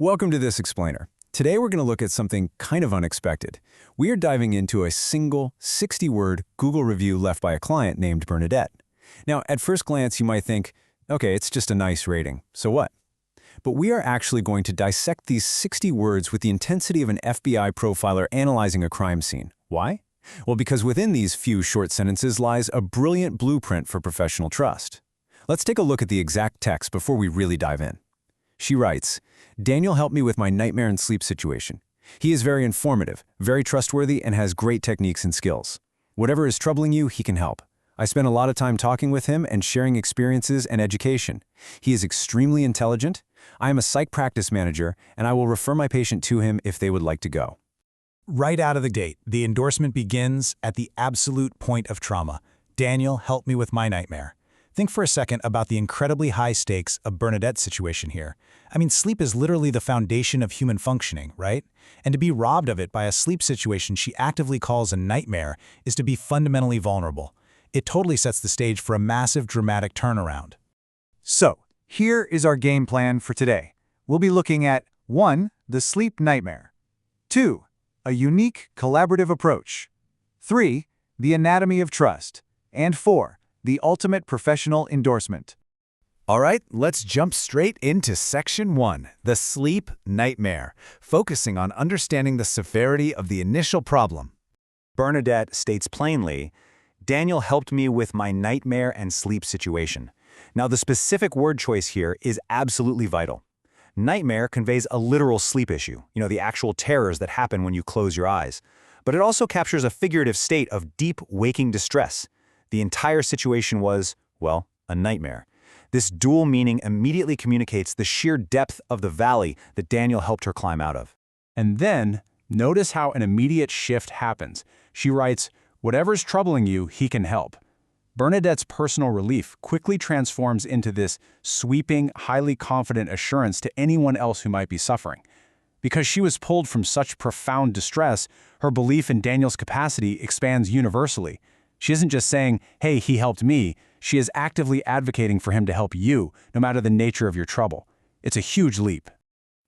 Welcome to This Explainer. Today we're going to look at something kind of unexpected. We are diving into a single 60-word Google review left by a client named Bernadette. Now, at first glance, you might think, okay, it's just a nice rating, so what? But we are actually going to dissect these 60 words with the intensity of an FBI profiler analyzing a crime scene. Why? Well, because within these few short sentences lies a brilliant blueprint for professional trust. Let's take a look at the exact text before we really dive in. She writes, "Daniel helped me with my nightmare and sleep situation. He is very informative, very trustworthy, and has great techniques and skills. Whatever is troubling you, he can help. I spent a lot of time talking with him and sharing experiences and education. He is extremely intelligent. I am a psych practice manager, and I will refer my patient to him if they would like to go." Right out of the gate, the endorsement begins at the absolute point of trauma. Daniel helped me with my nightmare. Think for a second about the incredibly high stakes of Bernadette's situation here. I mean, sleep is literally the foundation of human functioning, right? And to be robbed of it by a sleep situation she actively calls a nightmare is to be fundamentally vulnerable. It totally sets the stage for a massive dramatic turnaround. So, here is our game plan for today. We'll be looking at 1. The sleep nightmare. 2. A unique collaborative approach. 3. The anatomy of trust. And 4. The ultimate professional endorsement. All right, let's jump straight into Section 1, the sleep nightmare, focusing on understanding the severity of the initial problem. Bernadette states plainly, "Daniel helped me with my nightmare and sleep situation." Now, the specific word choice here is absolutely vital. Nightmare conveys a literal sleep issue, the actual terrors that happen when you close your eyes. But it also captures a figurative state of deep waking distress. The entire situation was, well, a nightmare. This dual meaning immediately communicates the sheer depth of the valley that Daniel helped her climb out of. And then, notice how an immediate shift happens. She writes, "Whatever's troubling you, he can help." Bernadette's personal relief quickly transforms into this sweeping, highly confident assurance to anyone else who might be suffering. Because she was pulled from such profound distress, her belief in Daniel's capacity expands universally. She isn't just saying, "Hey, he helped me." She is actively advocating for him to help you, no matter the nature of your trouble. It's a huge leap.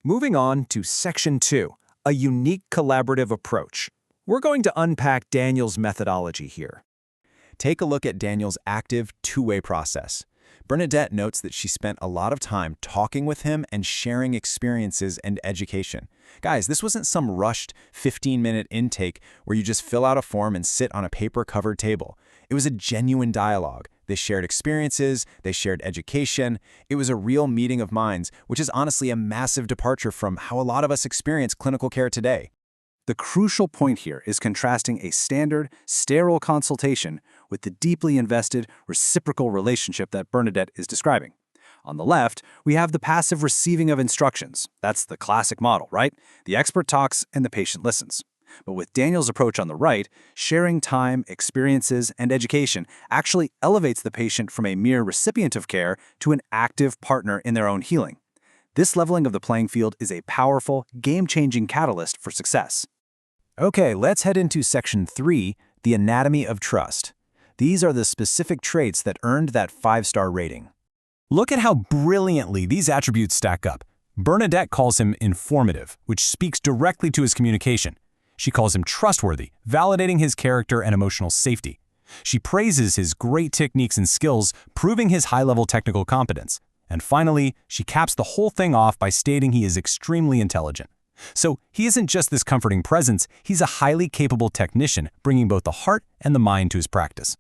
Moving on to Section 2, a unique collaborative approach. We're going to unpack Daniel's methodology here. Take a look at Daniel's active two-way process. Bernadette notes that she spent a lot of time talking with him and sharing experiences and education. Guys, this wasn't some rushed 15-minute intake where you just fill out a form and sit on a paper-covered table. It was a genuine dialogue. They shared experiences, they shared education. It was a real meeting of minds, which is honestly a massive departure from how a lot of us experience clinical care today. The crucial point here is contrasting a standard, sterile consultation with the deeply invested, reciprocal relationship that Bernadette is describing. On the left, we have the passive receiving of instructions. That's the classic model, right? The expert talks and the patient listens. But with Daniel's approach on the right, sharing time, experiences, and education actually elevates the patient from a mere recipient of care to an active partner in their own healing. This leveling of the playing field is a powerful, game-changing catalyst for success. Okay, let's head into Section 3, the anatomy of trust. These are the specific traits that earned that 5-star rating. Look at how brilliantly these attributes stack up. Bernadette calls him informative, which speaks directly to his communication. She calls him trustworthy, validating his character and emotional safety. She praises his great techniques and skills, proving his high-level technical competence. And finally, she caps the whole thing off by stating he is extremely intelligent. So he isn't just this comforting presence, he's a highly capable technician, bringing both the heart and the mind to his practice.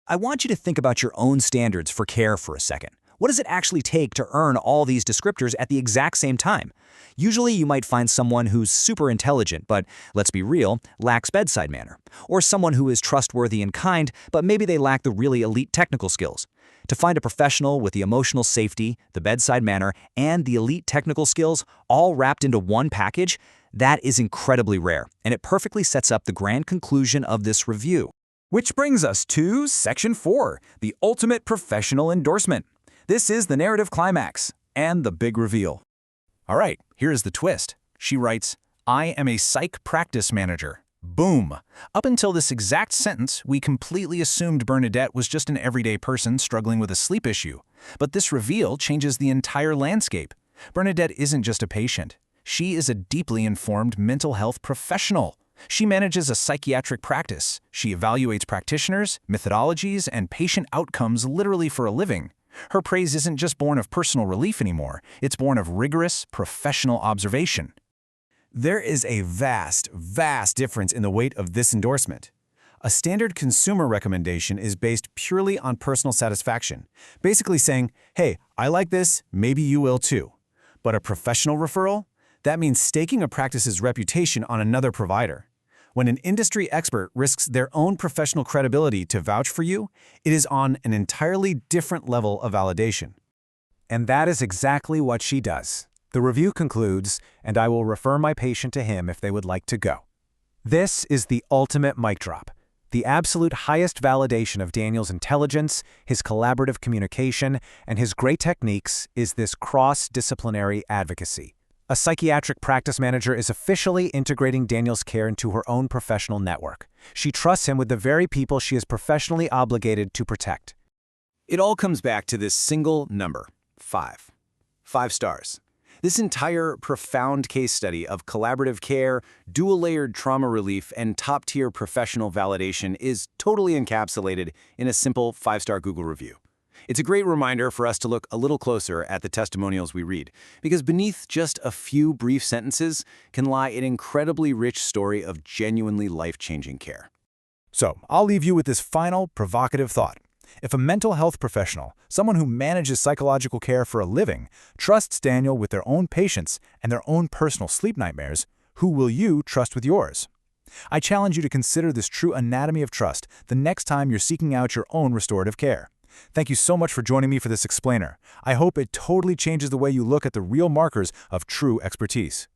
I want you to think about your own standards for care for a second. What does it actually take to earn all these descriptors at the exact same time? Usually you might find someone who's super intelligent, but let's be real, lacks bedside manner. Or someone who is trustworthy and kind, but maybe they lack the really elite technical skills. To find a professional with the emotional safety, the bedside manner, and the elite technical skills all wrapped into one package, that is incredibly rare, and it perfectly sets up the grand conclusion of this review. Which brings us to Section 4, the ultimate professional endorsement. This is the narrative climax and the big reveal. All right, here's the twist. She writes, "I am a psych practice manager." Boom! Up until this exact sentence, we completely assumed Bernadette was just an everyday person struggling with a sleep issue. But this reveal changes the entire landscape. Bernadette isn't just a patient. She is a deeply informed mental health professional. She manages a psychiatric practice. She evaluates practitioners, methodologies, and patient outcomes literally for a living. Her praise isn't just born of personal relief anymore. It's born of rigorous, professional observation. There is a vast, vast difference in the weight of this endorsement. A standard consumer recommendation is based purely on personal satisfaction, basically saying, hey, I like this, maybe you will too. But a professional referral? That means staking a practice's reputation on another provider. When an industry expert risks their own professional credibility to vouch for you, it is on an entirely different level of validation. And that is exactly what she does. The review concludes, and I will refer my patient to him if they would like to go. This is the ultimate mic drop. The absolute highest validation of Daniel's intelligence, his collaborative communication, and his great techniques is this cross-disciplinary advocacy. A psychiatric practice manager is officially integrating Daniel's care into her own professional network. She trusts him with the very people she is professionally obligated to protect. It all comes back to this single number, 5. 5 stars. This entire profound case study of collaborative care, dual-layered trauma relief, and top-tier professional validation is totally encapsulated in a simple 5-star Google review. It's a great reminder for us to look a little closer at the testimonials we read, because beneath just a few brief sentences can lie an incredibly rich story of genuinely life-changing care. So, I'll leave you with this final, provocative thought. If a mental health professional, someone who manages psychological care for a living, trusts Daniel with their own patients and their own personal sleep nightmares, who will you trust with yours? I challenge you to consider this true anatomy of trust the next time you're seeking out your own restorative care. Thank you so much for joining me for this explainer. I hope it totally changes the way you look at the real markers of true expertise.